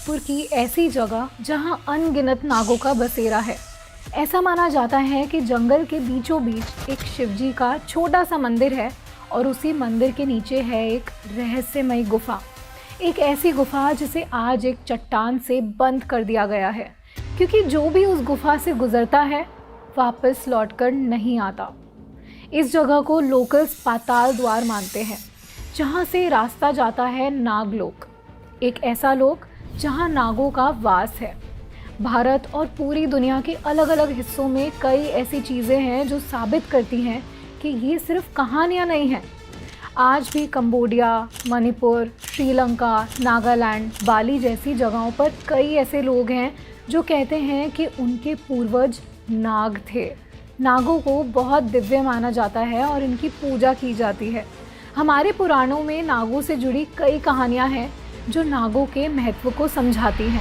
नागपुर की ऐसी जगह जहां अनगिनत नागों का बसेरा है। ऐसा माना जाता है कि जंगल के बीचों बीच एक शिवजी का छोटा सा मंदिर है और उसी मंदिर के नीचे है एक रहस्यमयी गुफा। एक ऐसी गुफा जिसे आज एक चट्टान से बंद कर दिया गया है, क्योंकि जो भी उस गुफा से गुजरता है वापस लौटकर नहीं आता। इस जगह को लोकल्स पाताल द्वार मानते हैं, जहाँ से रास्ता जाता है नागलोक, एक ऐसा लोक जहाँ नागों का वास है। भारत और पूरी दुनिया के अलग अलग हिस्सों में कई ऐसी चीज़ें हैं जो साबित करती हैं कि ये सिर्फ कहानियाँ नहीं हैं। आज भी कंबोडिया, मणिपुर, श्रीलंका, नागालैंड, बाली जैसी जगहों पर कई ऐसे लोग हैं जो कहते हैं कि उनके पूर्वज नाग थे। नागों को बहुत दिव्य माना जाता है और इनकी पूजा की जाती है। हमारे पुराणों में नागों से जुड़ी कई कहानियां हैं जो नागों के महत्व को समझाती हैं।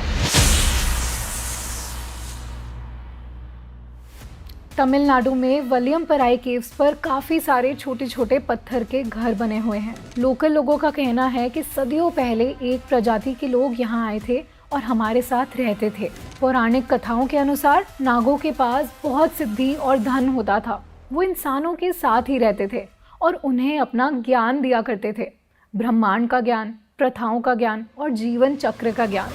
तमिलनाडु में वलियमपराई केव्स पर काफ़ी सारे छोटे छोटे पत्थर के घर बने हुए हैं। लोकल लोगों का कहना है कि सदियों पहले एक प्रजाति के लोग यहाँ आए थे और हमारे साथ रहते थे। पौराणिक कथाओं के अनुसार नागों के पास बहुत सिद्धि और धन होता था। वो इंसानों के साथ ही रहते थे और उन्हें अपना ज्ञान दिया करते थे, ब्रह्मांड का ज्ञान, प्रथाओं का ज्ञान और जीवन चक्र का ज्ञान।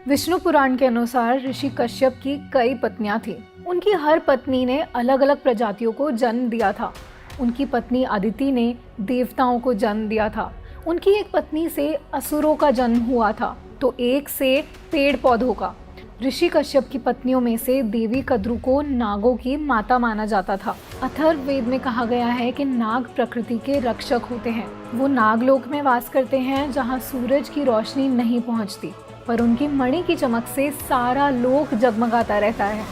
विष्णु पुराण के अनुसार ऋषि कश्यप की कई पत्नियां थीं। उनकी हर पत्नी ने अलग अलग प्रजातियों को जन्म दिया था। उनकी पत्नी अदिति ने देवताओं को जन्म दिया था। उनकी एक पत्नी से असुरों का जन्म हुआ था, तो एक से पेड़ पौधों का। ऋषि कश्यप की पत्नियों में से देवी कद्रु को नागों की माता माना जाता था। अथर्ववेद में कहा गया है कि नाग प्रकृति के रक्षक होते हैं। वो नागलोक में वास करते हैं जहाँ सूरज की रोशनी नहीं पहुँचती, पर उनकी मणि की चमक से सारा लोक जगमगाता रहता है।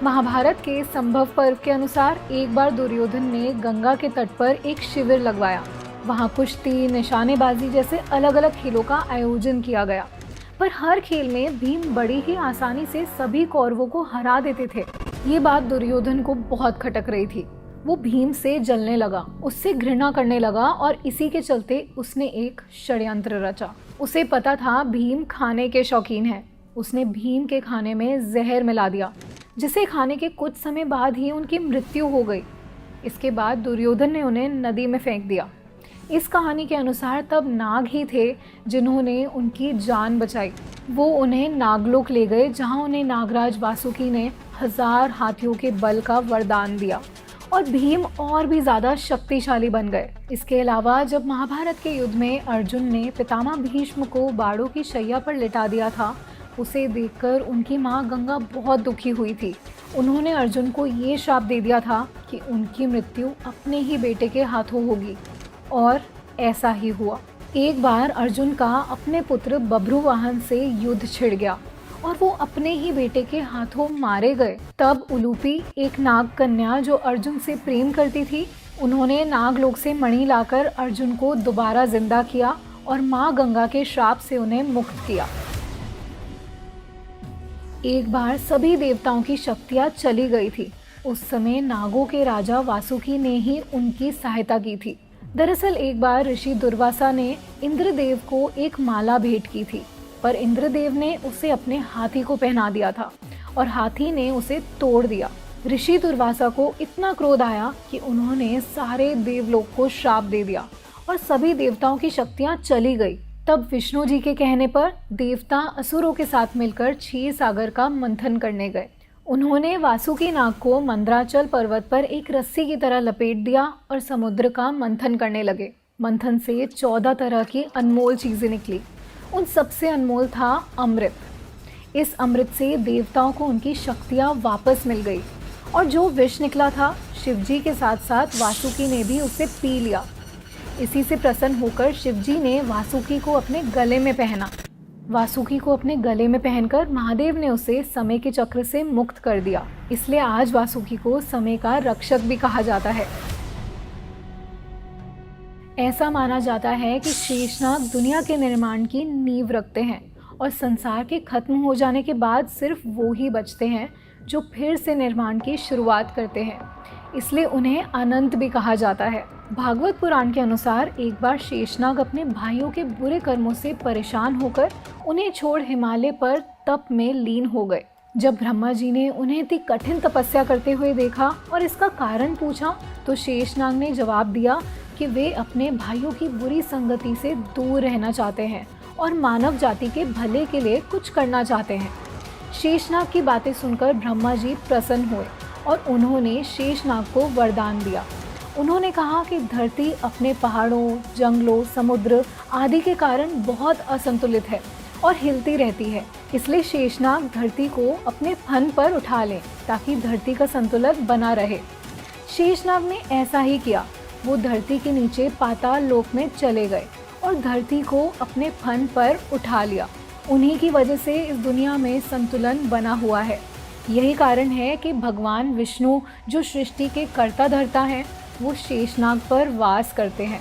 महाभारत के संभव पर्व के अनुसार एक बार दुर्योधन ने गंगा के तट पर एक शिविर लगवाया। वहाँ कुश्ती, निशानेबाजी जैसे अलग अलग खेलों का आयोजन किया गया, पर हर खेल में भीम बड़ी ही आसानी से सभी कौरवों को हरा देते थे। ये बात दुर्योधन को बहुत खटक रही थी। वो भीम से जलने लगा, उससे घृणा करने लगा और इसी के चलते उसने एक षड्यंत्र रचा। उसे पता था भीम खाने के शौकीन है। उसने भीम के खाने में जहर मिला दिया, जिसे खाने के कुछ समय बाद ही उनकी मृत्यु हो गई। इसके बाद दुर्योधन ने उन्हें नदी में फेंक दिया। इस कहानी के अनुसार तब नाग ही थे जिन्होंने उनकी जान बचाई। वो उन्हें नागलोक ले गए, जहां उन्हें नागराज वासुकी ने 1000 हाथियों के बल का वरदान दिया और भीम और भी ज़्यादा शक्तिशाली बन गए। इसके अलावा जब महाभारत के युद्ध में अर्जुन ने पितामह भीष्म को बाड़ों की शैया पर लिटा दिया था, उसे देखकर उनकी माँ गंगा बहुत दुखी हुई थी। उन्होंने अर्जुन को ये श्राप दे दिया था कि उनकी मृत्यु अपने ही बेटे के हाथों होगी, और ऐसा ही हुआ। एक बार अर्जुन का अपने पुत्र बभ्रुवाहन से युद्ध छिड़ गया और वो अपने ही बेटे के हाथों मारे गए। तब उलूपी, एक नाग कन्या जो अर्जुन से प्रेम करती थी, उन्होंने नागलोक से मणि लाकर अर्जुन को दोबारा जिंदा किया और माँ गंगा के श्राप से उन्हें मुक्त किया। एक बार सभी देवताओं की शक्तियाँ चली गई थी। उस समय नागों के राजा वासुकी ने ही उनकी सहायता की थी। दरअसल एक बार ऋषि दुर्वासा ने इंद्रदेव को एक माला भेंट की थी, पर इंद्रदेव ने उसे अपने हाथी को पहना दिया था और हाथी ने उसे तोड़ दिया। ऋषि दुर्वासा को इतना क्रोध आया कि उन्होंने सारे देवलोक को श्राप दे दिया और सभी देवताओं की शक्तियाँ चली गई। तब विष्णु जी के कहने पर देवता असुरों के साथ मिलकर क्षीर सागर का मंथन करने गए। उन्होंने वासुकी नाग को मंदराचल पर्वत पर एक रस्सी की तरह लपेट दिया और समुद्र का मंथन करने लगे। मंथन से 14 तरह की अनमोल चीज़ें निकली। उन सबसे अनमोल था अमृत। इस अमृत से देवताओं को उनकी शक्तियाँ वापस मिल गई और जो विष निकला था, शिवजी के साथ साथ वासुकी ने भी उसे पी लिया। इसी से प्रसन्न होकर शिवजी ने वासुकी को अपने गले में पहना। वासुकी को अपने गले में पहनकर महादेव ने उसे समय के चक्र से मुक्त कर दिया। इसलिए आज वासुकी को समय का रक्षक भी कहा जाता है। ऐसा माना जाता है कि शेषनाग दुनिया के निर्माण की नींव रखते हैं और संसार के खत्म हो जाने के बाद सिर्फ वो ही बचते हैं जो फिर से निर्माण की शुरुआत करते हैं। इसलिए उन्हें अनंत भी कहा जाता है। भागवत पुराण के अनुसार एक बार शेषनाग अपने भाइयों के बुरे कर्मों से परेशान होकर उन्हें छोड़ हिमालय पर तप में लीन हो गए। जब ब्रह्मा जी ने उन्हें इतनी कठिन तपस्या करते हुए देखा और इसका कारण पूछा तो शेषनाग ने जवाब दिया कि वे अपने भाइयों की बुरी संगति से दूर रहना चाहते हैं और मानव जाति के भले के लिए कुछ करना चाहते हैं। शेषनाग की बातें सुनकर ब्रह्मा जी प्रसन्न हुए और उन्होंने शेषनाग को वरदान दिया। उन्होंने कहा कि धरती अपने पहाड़ों, जंगलों, समुद्र आदि के कारण बहुत असंतुलित है और हिलती रहती है, इसलिए शेषनाग धरती को अपने फन पर उठा लें ताकि धरती का संतुलन बना रहे। शेषनाग ने ऐसा ही किया। वो धरती के नीचे पाताल लोक में चले गए और धरती को अपने फन पर उठा लिया। उन्हीं की वजह से इस दुनिया में संतुलन बना हुआ है। यही कारण है कि भगवान विष्णु जो सृष्टि के कर्ता धर्ता हैं, वो शेषनाग पर वास करते हैं।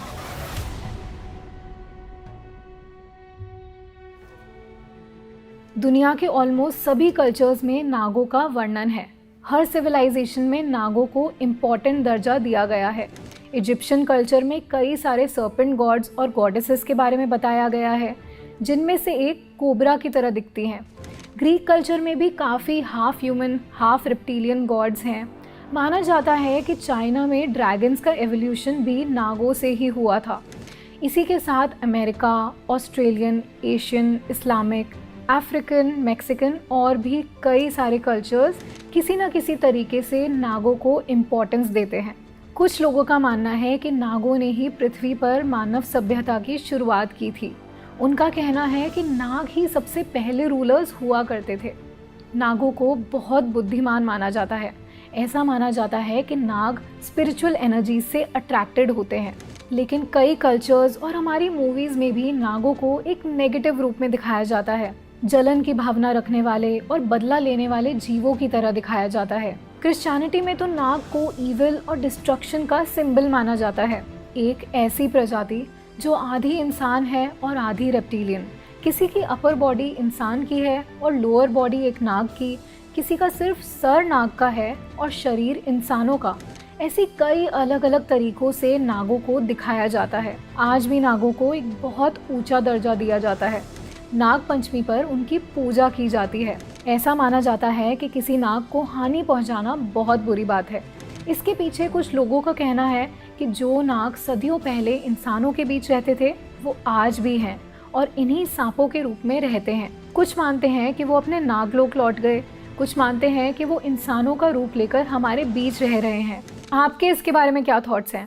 दुनिया के ऑलमोस्ट सभी कल्चर्स में नागों का वर्णन है। हर सिविलाइजेशन में नागों को इम्पोर्टेंट दर्जा दिया गया है। इजिप्शियन कल्चर में कई सारे सर्पेंट गॉड्स और गॉडेसेस के बारे में बताया गया है, जिनमें से एक कोबरा की तरह दिखती हैं। ग्रीक कल्चर में भी काफ़ी half human half reptilian gods हैं। माना जाता है कि चाइना में ड्रैगन्स का एवोल्यूशन भी नागों से ही हुआ था। इसी के साथ America, Australian, Asian, Islamic, African, Mexican और भी कई सारे कल्चर्स किसी न किसी तरीके से नागों को इम्पोर्टेंस देते हैं। कुछ लोगों का मानना है कि नागों ने ही पृथ्वी पर मानव सभ्यता की शुरुआत की थी। उनका कहना है कि नाग ही सबसे पहले रूलर्स हुआ करते थे। नागों को बहुत बुद्धिमान माना जाता है। ऐसा माना जाता है कि नाग स्पिरिचुअल एनर्जी से अट्रैक्टेड होते हैं। लेकिन कई कल्चर्स और हमारी मूवीज़ में भी नागों को एक नेगेटिव रूप में दिखाया जाता है। जलन की भावना रखने वाले और बदला लेने वाले जीवों की तरह दिखाया जाता है। क्रिश्चियनिटी में तो नाग को ईविल और डिस्ट्रक्शन का सिंबल माना जाता है। एक ऐसी प्रजाति जो आधी इंसान है और आधी रेप्टिलियन। किसी की अपर बॉडी इंसान की है और लोअर बॉडी एक नाग की, किसी का सिर्फ सर नाग का है और शरीर इंसानों का। ऐसी कई अलग अलग तरीकों से नागों को दिखाया जाता है। आज भी नागों को एक बहुत ऊंचा दर्जा दिया जाता है। नाग पंचमी पर उनकी पूजा की जाती है। ऐसा माना जाता है कि किसी नाग को हानि पहुंचाना बहुत बुरी बात है। इसके पीछे कुछ लोगों का कहना है कि जो नाग सदियों पहले इंसानों के बीच रहते थे, वो आज भी हैं और इन्हीं सांपों के रूप में रहते हैं। कुछ मानते हैं कि वो अपने नागलोक लौट गए, कुछ मानते हैं कि वो इंसानों का रूप लेकर हमारे बीच रह रहे हैं। आपके इसके बारे में क्या थॉट्स हैं?